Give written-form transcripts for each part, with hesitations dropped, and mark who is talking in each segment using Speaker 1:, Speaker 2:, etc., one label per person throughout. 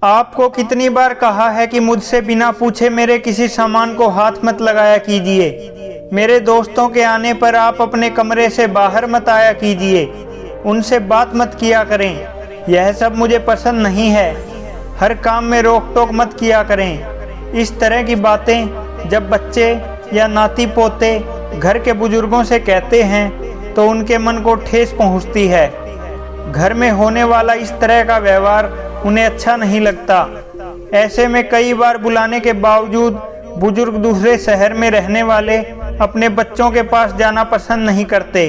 Speaker 1: आपको कितनी बार कहा है कि मुझसे बिना पूछे मेरे किसी सामान को हाथ मत लगाया कीजिए। मेरे दोस्तों के आने पर आप अपने कमरे से बाहर मत आया कीजिए। उनसे बात मत किया करें। यह सब मुझे पसंद नहीं है। हर काम में रोक टोक मत किया करें। इस तरह की बातें जब बच्चे या नाती पोते घर के बुजुर्गों से कहते हैं तो उनके मन को ठेस पहुंचती है। घर में होने वाला इस तरह का व्यवहार उन्हें अच्छा नहीं लगता। ऐसे में कई बार बुलाने के बावजूद बुजुर्ग दूसरे शहर में रहने वाले अपने बच्चों के पास जाना पसंद नहीं करते,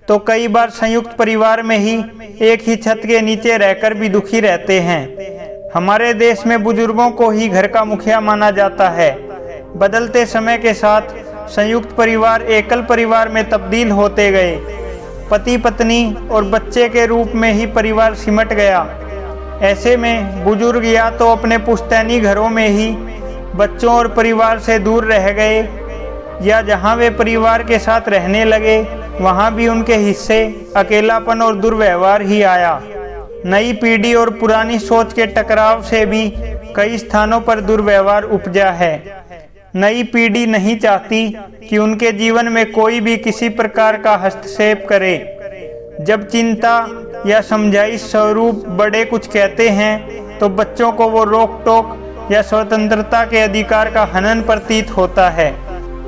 Speaker 1: तो कई बार संयुक्त परिवार में ही एक ही छत के नीचे रहकर भी दुखी रहते हैं। हमारे देश में बुजुर्गों को ही घर का मुखिया माना जाता है। बदलते समय के साथ संयुक्त परिवार एकल परिवार में तब्दील होते गए। पति पत्नी और बच्चे के रूप में ही परिवार सिमट गया। ऐसे में बुजुर्ग या तो अपने पुश्तैनी घरों में ही बच्चों और परिवार से दूर रह गए, या जहां वे परिवार के साथ रहने लगे वहां भी उनके हिस्से अकेलापन और दुर्व्यवहार ही आया। नई पीढ़ी और पुरानी सोच के टकराव से भी कई स्थानों पर दुर्व्यवहार उपजा है। नई पीढ़ी नहीं चाहती कि उनके जीवन में कोई भी किसी प्रकार का हस्तक्षेप करे। जब चिंता या समझाइश स्वरूप बड़े कुछ कहते हैं तो बच्चों को वो रोक टोक या स्वतंत्रता के अधिकार का हनन प्रतीत होता है।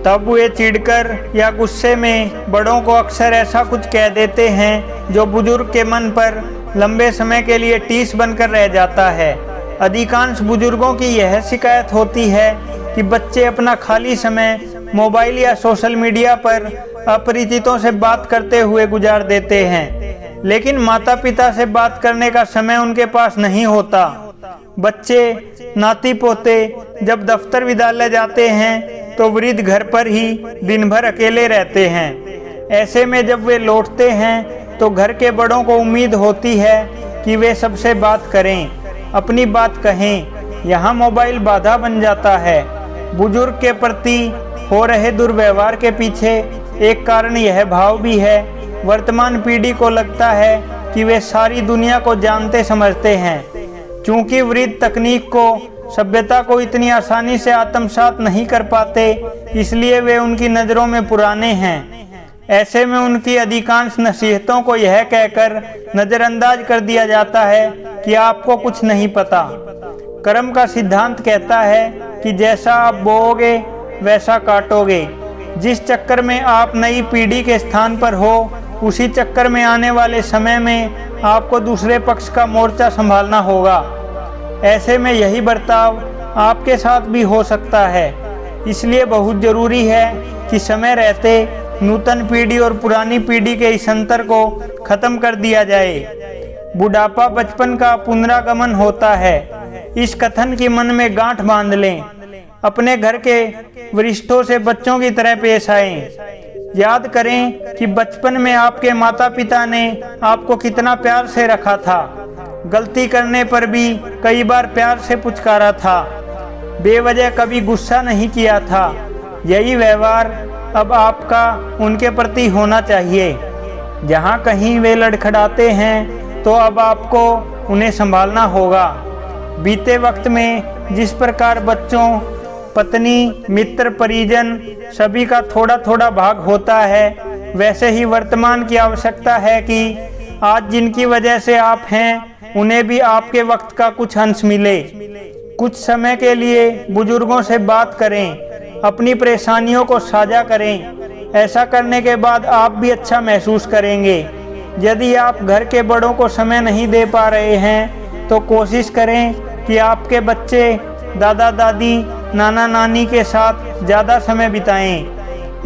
Speaker 1: तब वे चिढ़कर या गुस्से में बड़ों को अक्सर ऐसा कुछ कह देते हैं जो बुजुर्ग के मन पर लंबे समय के लिए टीस बनकर रह जाता है। अधिकांश बुजुर्गों की यह शिकायत होती है कि बच्चे अपना खाली समय मोबाइल या सोशल मीडिया पर अपरिचितों से बात करते हुए गुजार देते हैं, लेकिन माता पिता से बात करने का समय उनके पास नहीं होता। बच्चे नाती पोते जब दफ्तर विद्यालय जाते हैं तो वृद्ध घर पर ही दिन भर अकेले रहते हैं। ऐसे में जब वे लौटते हैं तो घर के बड़ों को उम्मीद होती है कि वे सबसे बात करें, अपनी बात कहें। यहाँ मोबाइल बाधा बन जाता है। बुजुर्ग के प्रति हो रहे दुर्व्यवहार के पीछे एक कारण यह भाव भी है, वर्तमान पीढ़ी को लगता है कि वे सारी दुनिया को जानते समझते हैं। चूंकि वृद्ध तकनीक को, सभ्यता को इतनी आसानी से आत्मसात नहीं कर पाते, इसलिए वे उनकी नज़रों में पुराने हैं। ऐसे में उनकी अधिकांश नसीहतों को यह कहकर नज़रअंदाज कर दिया जाता है कि आपको कुछ नहीं पता। कर्म का सिद्धांत कहता है कि जैसा आप बोओगे वैसा काटोगे। जिस चक्कर में आप नई पीढ़ी के स्थान पर हो, उसी चक्कर में आने वाले समय में आपको दूसरे पक्ष का मोर्चा संभालना होगा। ऐसे में यही बर्ताव आपके साथ भी हो सकता है। इसलिए बहुत जरूरी है कि समय रहते नूतन पीढ़ी और पुरानी पीढ़ी के इस अंतर को खत्म कर दिया जाए। बुढ़ापा बचपन का पुनरागमन होता है। इस कथन की मन में गांठ बांध लें। अपने घर के वरिष्ठों से बच्चों की तरह पेश आएं। याद करें कि बचपन में आपके माता पिता ने आपको कितना प्यार से रखा था। गलती करने पर भी कई बार प्यार से पुचकारा था, बेवजह कभी गुस्सा नहीं किया था। यही व्यवहार अब आपका उनके प्रति होना चाहिए। जहाँ कहीं वे लड़खड़ाते हैं तो अब आपको उन्हें संभालना होगा। बीते वक्त में जिस प्रकार बच्चों, पत्नी, मित्र, परिजन सभी का थोड़ा थोड़ा भाग होता है, वैसे ही वर्तमान की आवश्यकता है कि आज जिनकी वजह से आप हैं उन्हें भी आपके वक्त का कुछ अंश मिले। कुछ समय के लिए बुजुर्गों से बात करें, अपनी परेशानियों को साझा करें। ऐसा करने के बाद आप भी अच्छा महसूस करेंगे। यदि आप घर के बड़ों को समय नहीं दे पा रहे हैं तो कोशिश करें कि आपके बच्चे दादा दादी, नाना नानी के साथ ज़्यादा समय बिताएं।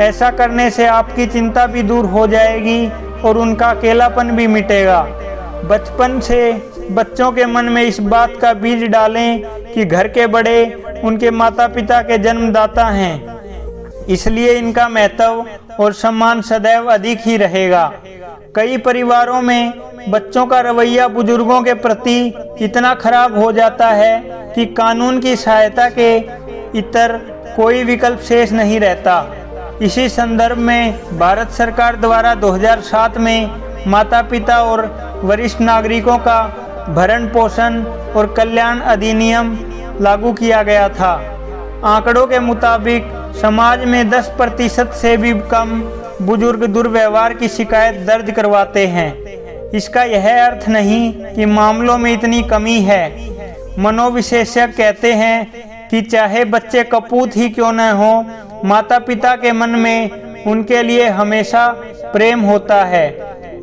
Speaker 1: ऐसा करने से आपकी चिंता भी दूर हो जाएगी और उनका अकेलापन भी मिटेगा। बचपन से बच्चों के मन में इस बात का बीज डालें कि घर के बड़े उनके माता पिता के जन्मदाता हैं, इसलिए इनका महत्व और सम्मान सदैव अधिक ही रहेगा। कई परिवारों में बच्चों का रवैया बुजुर्गों के प्रति इतना खराब हो जाता है कि कानून की सहायता के इतर कोई विकल्प शेष नहीं रहता। इसी संदर्भ में भारत सरकार द्वारा 2007 में माता पिता और वरिष्ठ नागरिकों का भरण पोषण और कल्याण अधिनियम लागू किया गया था। आंकड़ों के मुताबिक समाज में 10% से भी कम बुजुर्ग दुर्व्यवहार की शिकायत दर्ज करवाते हैं। इसका यह अर्थ नहीं कि मामलों में इतनी कमी है। मनोविशेषज्ञ कहते हैं कि चाहे बच्चे कपूत ही क्यों न हो, माता पिता के मन में उनके लिए हमेशा प्रेम होता है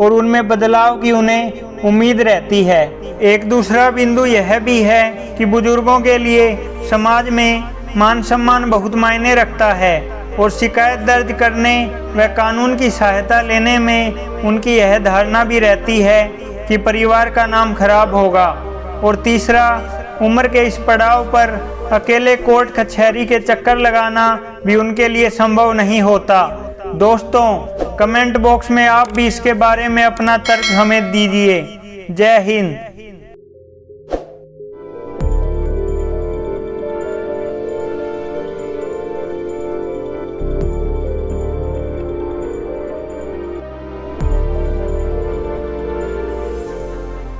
Speaker 1: और उनमें बदलाव की उन्हें उम्मीद रहती है। एक दूसरा बिंदु यह भी है कि बुजुर्गों के लिए समाज में मान सम्मान बहुत मायने रखता है और शिकायत दर्ज करने व कानून की सहायता लेने में उनकी यह धारणा भी रहती है कि परिवार का नाम खराब होगा। और तीसरा, उम्र के इस पड़ाव पर अकेले कोर्ट कचहरी के चक्कर लगाना भी उनके लिए संभव नहीं होता। दोस्तों, कमेंट बॉक्स में आप भी इसके बारे में अपना तर्क हमें दीजिए। जय हिंद।